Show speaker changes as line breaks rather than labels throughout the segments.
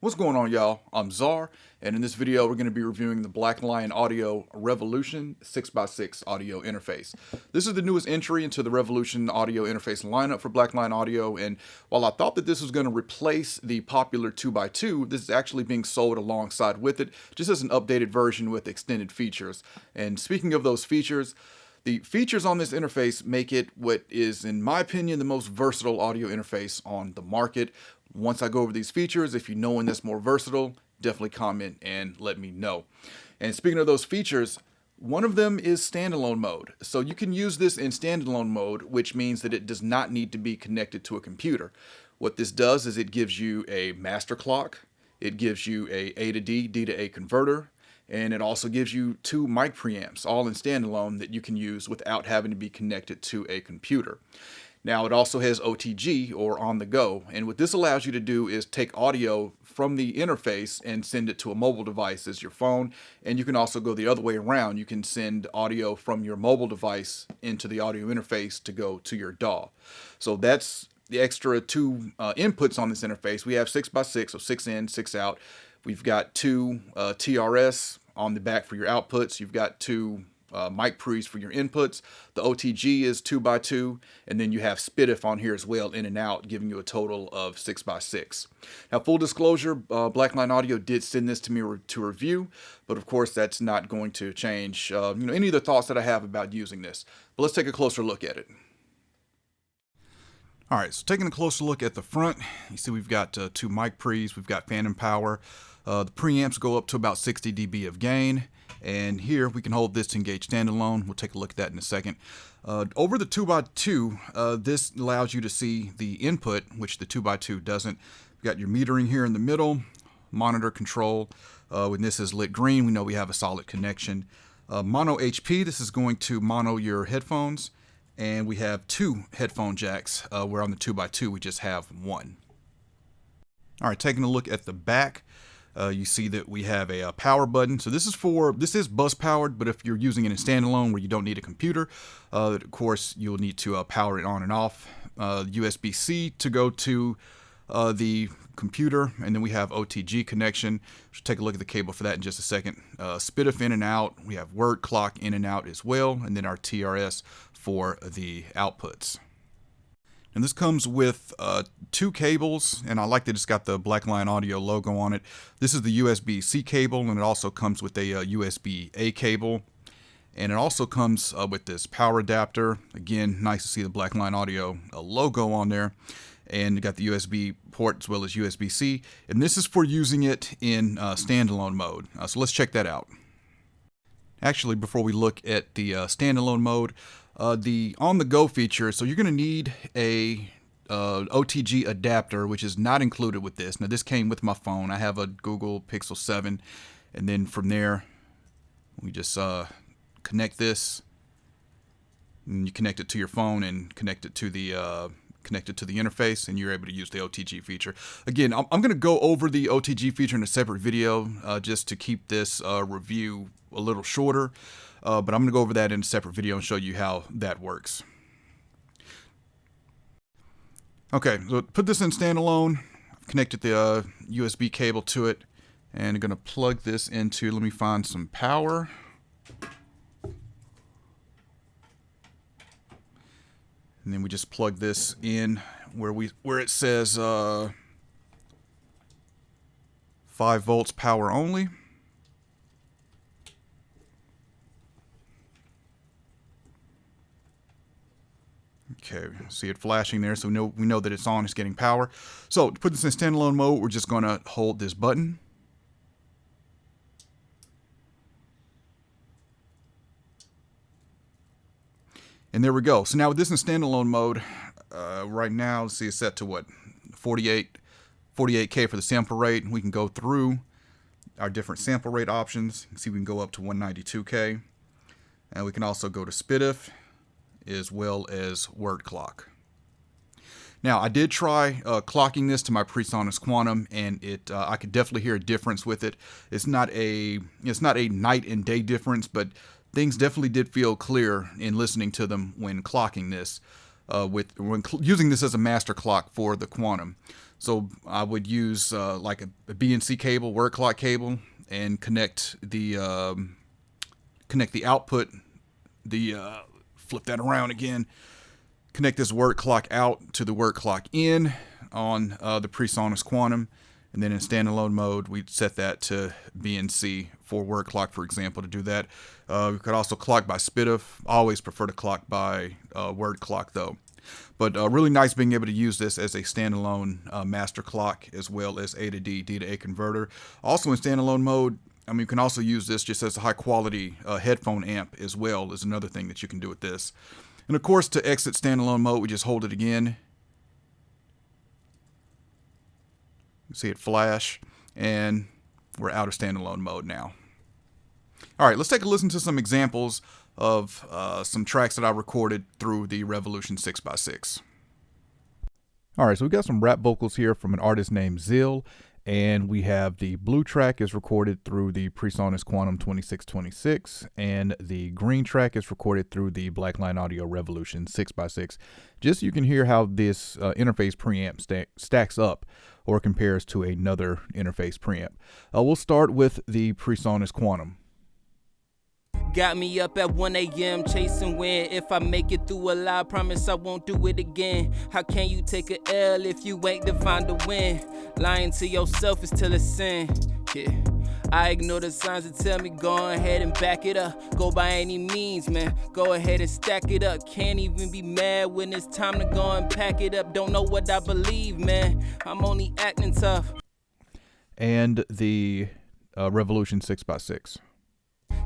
What's going on, y'all? I'm Czar, and in this video we're going to be reviewing the Black Lion Audio Revolution 6x6 audio interface. This is the newest entry into the Revolution audio interface lineup for Black Lion Audio, and while I thought that this was going to replace the popular 2x2, this is actually being sold alongside with it, just as an updated version with extended features. And speaking of those features, the features on this interface make it what is, in my opinion, the most versatile audio interface on the market. Once I go over these features, if you know when this more versatile, definitely comment and let me know. And speaking of those features, one of them is standalone mode. So you can use this in standalone mode, which means that it does not need to be connected to a computer. What this does is it gives you a master clock, it gives you a to D, D to A converter, and it also gives you two mic preamps, all in standalone, that you can use without having to be connected to a computer. Now it also has OTG, or on the go, and what this allows you to do is take audio from the interface and send it to a mobile device as your phone, and you can also go the other way around. You can send audio from your mobile device into the audio interface to go to your DAW. So that's the extra two inputs on this interface. We have 6x6, so 6 in, 6 out. We've got two TRS on the back for your outputs. You've got two mic pre's for your inputs. The OTG is 2x2, and then you have SPDIF on here as well, in and out, giving you a total of 6x6. Now, full disclosure, Black Lion Audio did send this to me to review, but of course that's not going to change any of the thoughts that I have about using this. But let's take a closer look at it. All right, so taking a closer look at the front, you see we've got two mic pre's, we've got phantom power. The preamps go up to about 60 dB of gain, and here we can hold this to engage standalone. We'll take a look at that in a second. Over the 2x2, this allows you to see the input, which the 2x2 doesn't. We've got your metering here in the middle, monitor control. When this is lit green, we know we have a solid connection. Mono HP, this is going to mono your headphones, and we have two headphone jacks, where on the 2x2 we just have one. All right, taking a look at the back, you see that we have a power button. So this is bus powered, but if you're using it in standalone where you don't need a computer, of course you'll need to power it on and off. USB-C to go to the computer, and then we have OTG connection. We'll take a look at the cable for that in just a second. SPDIF in and out. We have word clock in and out as well, and then our TRS for the outputs. And this comes with two cables, and I like that it's got the Black Lion Audio logo on it. This is the USB-C cable, and it also comes with a USB-A cable. And it also comes with this power adapter. Again, nice to see the Black Lion Audio logo on there. And you got the USB port as well as USB-C. And this is for using it in standalone mode. So let's check that out. Actually, before we look at the standalone mode, the on-the-go feature, so you're going to need a OTG adapter, which is not included with this. Now, this came with my phone. I have a Google Pixel 7, and then from there, we just connect this, and you connect it to your phone and connect it to the interface, and you're able to use the OTG feature. Again, I'm going to go over the OTG feature in a separate video, just to keep this review a little shorter. But I'm going to go over that in a separate video and show you how that works. Okay, so put this in standalone. I've connected the USB cable to it, and I'm going to plug this into, let me find some power. And then we just plug this in where it says 5 volts power only. Okay, see it flashing there, so we know that it's on, it's getting power. So to put this in standalone mode, we're just going to hold this button. And there we go. So now with this in standalone mode, right now, let's see, it's set to what? 48K for the sample rate. We can go through our different sample rate options. You can see we can go up to 192K. And we can also go to SPDIF as well as word clock. Now, I did try clocking this to my PreSonus Quantum, and I could definitely hear a difference with it. It's not a night and day difference, but things definitely did feel clear in listening to them when clocking this. when using this as a master clock for the Quantum. So I would use like a BNC cable, word clock cable, and connect the output. Flip that around again. Connect this word clock out to the word clock in on the PreSonus Quantum, and then in standalone mode we set that to BNC for word clock, for example, to do that. We could also clock by SPDIF. I always prefer to clock by word clock though. But really nice being able to use this as a standalone master clock, as well as A to D, D to A converter. Also in standalone mode, I mean, you can also use this just as a high quality headphone amp as well, is another thing that you can do with this. And of course, to exit standalone mode, we just hold it again. You see it flash, and we're out of standalone mode now. All right, let's take a listen to some examples of some tracks that I recorded through the Revolution 6x6. All right, so we got some rap vocals here from an artist named Zill, and we have the blue track is recorded through the PreSonus Quantum 2626, and the green track is recorded through the Blackline Audio Revolution 6x6. Just so you can hear how this interface preamp stacks up or compares to another interface preamp. We'll start with the PreSonus Quantum.
Got me up at 1 a.m. chasing wind. If I make it through a lie, promise I won't do it again. How can you take a L if you ain't defined a win? Lying to yourself is still a sin. Yeah. I ignore the signs that tell me go ahead and back it up. Go by any means, man. Go ahead and stack it up. Can't even be mad when it's time to go and pack it up. Don't know what I believe, man. I'm only acting tough.
And the Revolution 6x6.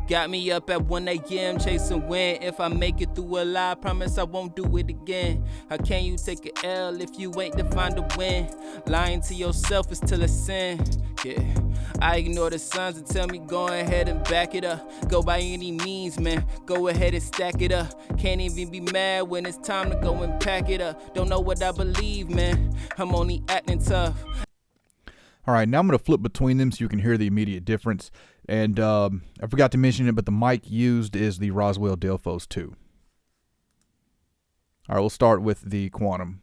Got me up at 1 a.m. chasing wind. If I make it through a lie, promise I won't do it again. How can you take a L if you ain't defined a win? Lying to yourself is still a sin. Yeah. I ignore the signs that tell me go ahead and back it up. Go by any means, man. Go ahead and stack it up. Can't even be mad when it's time to go and pack it up. Don't know what I believe, man. I'm only acting tough.
All right, now I'm going to flip between them so you can hear the immediate difference. And I forgot to mention it, but the mic used is the Roswell Delphos 2. All right, we'll start with the Quantum.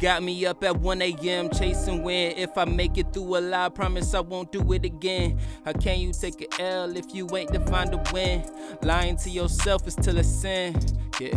Got me up at 1 a.m. chasing wind. If I make it through a lie, promise I won't do it again. How can you take a L if you ain't defined a win? Lying to yourself is still a sin. Yeah.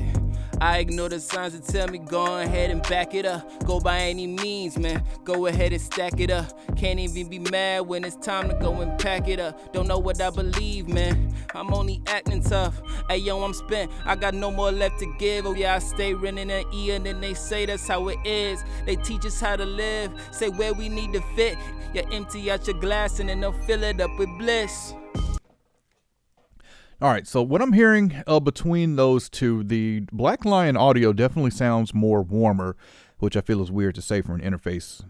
I ignore the signs that tell me go ahead and back it up. Go by any means, man. Go ahead and stack it up. Can't even be mad when it's time to go and pack it up. Don't know what I believe, man. I'm only acting tough. Hey, yo, I'm spent. I got no more left to give. Oh, yeah, I stay renting an E, and then they say that's how it is. They teach us how to live. Say where we need to fit. You empty out your glass, and then they'll fill it up with bliss.
All right, so what I'm hearing between those two, the Blackline Audio definitely sounds more warmer, which I feel is weird to say for an interface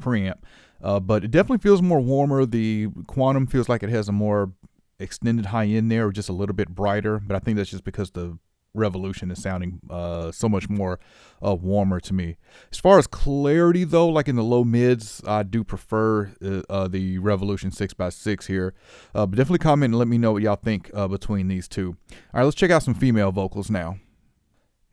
preamp, but it definitely feels more warmer. The Quantum feels like it has a more extended high end there, or just a little bit brighter, but I think that's just because the Revolution is sounding so much more warmer to me. As far as clarity though, like in the low mids, I do prefer the Revolution 6x6 here, but definitely comment and let me know what y'all think between these two. All right, let's check out some female vocals now.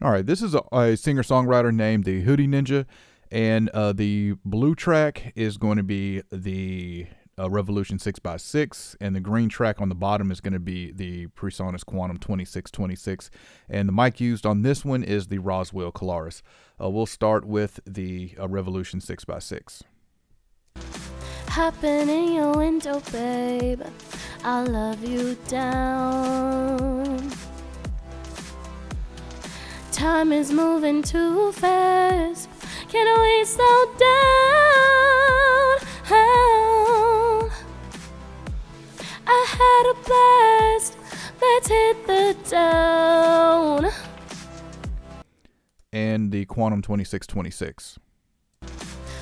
All right, this is a singer-songwriter named the Hoodie Ninja, and the blue track is going to be the Revolution 6x6, and the green track on the bottom is going to be the PreSonus Quantum 2626, and the mic used on this one is the Roswell Colaris. We'll start with the Revolution 6x6.
Hopping in your window, babe, I'll love you down. Time is moving too fast, can we slow down? I had a blast, let's hit the town.
And the Quantum 2626.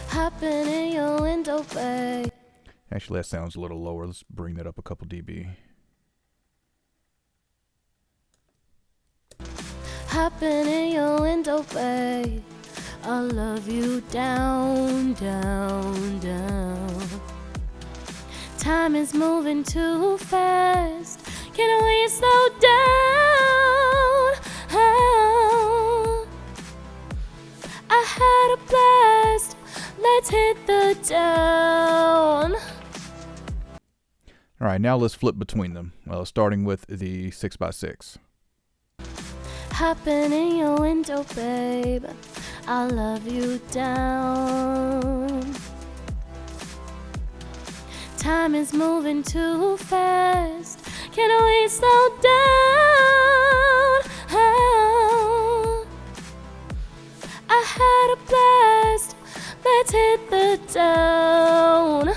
Hopping in your window, babe.
Actually, that sounds a little lower. Let's bring that up a couple dB.
Hopping in your window, babe, I'll love you down, down, down. Time is moving too fast, can we slow down? let's hit the town.
All right, now let's flip between them, starting with the 6x6.
Hopping in your window, babe, I'll love you down. Time is moving too fast, can we slow down? Oh, I had a blast, let's hit the town.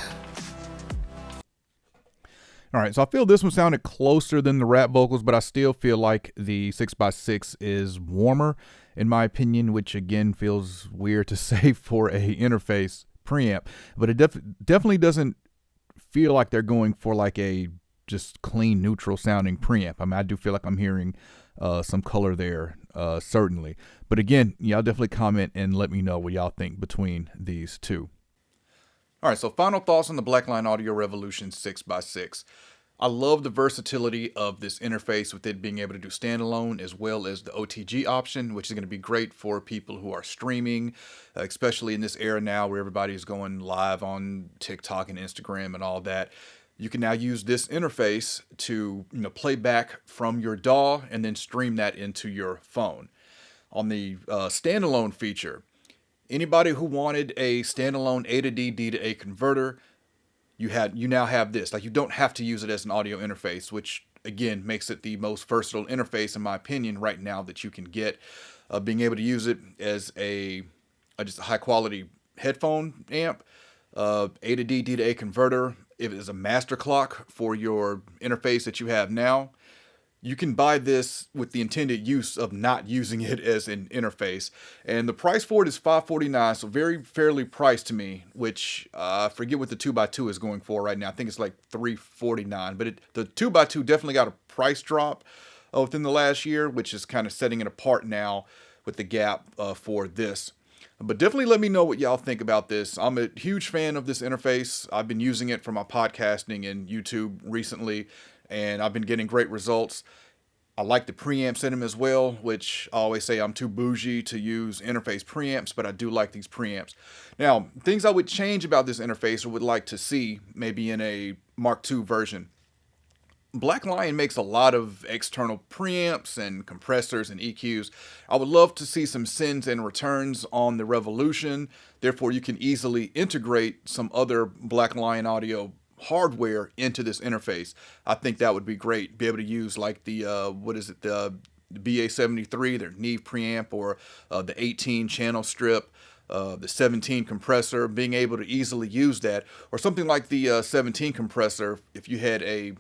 All right, so I feel this one sounded closer than the rap vocals, but I still feel like the 6x6 is warmer, in my opinion, which again feels weird to say for a interface preamp, but it definitely doesn't feel like they're going for like a just clean, neutral sounding preamp. I mean, I do feel like I'm hearing some color there, certainly. But again, y'all definitely comment and let me know what y'all think between these two. All right, so final thoughts on the Blackline Audio Revolution 6x6. I love the versatility of this interface with it being able to do standalone as well as the OTG option, which is going to be great for people who are streaming, especially in this era now where everybody is going live on TikTok and Instagram and all that. You can now use this interface to play back from your DAW and then stream that into your phone. On the standalone feature, anybody who wanted a standalone A to D, D to A converter, you now have this. Like, you don't have to use it as an audio interface, which again makes it the most versatile interface in my opinion right now that you can get. Being able to use it as just a high quality headphone amp, A to D, D to A converter. If it is a master clock for your interface that you have now, you can buy this with the intended use of not using it as an interface. And the price for it is $549, so very fairly priced to me, which I forget what the 2x2 is going for right now. I think it's like $349, but the 2x2 definitely got a price drop within the last year, which is kind of setting it apart now with the gap for this. But definitely let me know what y'all think about this. I'm a huge fan of this interface. I've been using it for my podcasting and YouTube recently, and I've been getting great results. I like the preamps in them as well, which I always say I'm too bougie to use interface preamps, but I do like these preamps. Now, things I would change about this interface or would like to see maybe in a Mark II version. Black Lion makes a lot of external preamps and compressors and EQs. I would love to see some sends and returns on the Revolution. Therefore, you can easily integrate some other Black Lion audio hardware into this interface. I think that would be great. Be able to use like the the BA73, their Neve preamp, or the 18 channel strip, the 17 compressor, being able to easily use that, or something like the 17 compressor. If you had a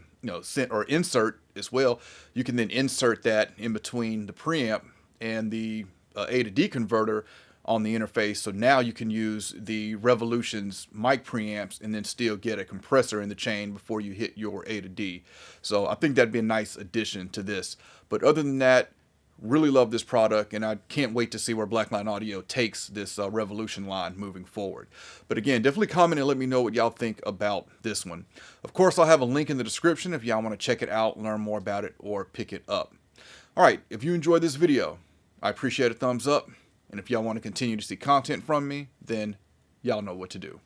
or insert as well, you can then insert that in between the preamp and the A to D converter on the interface. So now you can use the Revolution's mic preamps and then still get a compressor in the chain before you hit your A to D. So I think that'd be a nice addition to this. But other than that, really love this product, and I can't wait to see where Blackline Audio takes this Revolution line moving forward. But again, definitely comment and let me know what y'all think about this one. Of course, I'll have a link in the description if y'all want to check it out, learn more about it, or pick it up. All right, if you enjoyed this video, I appreciate a thumbs up. And if y'all want to continue to see content from me, then y'all know what to do.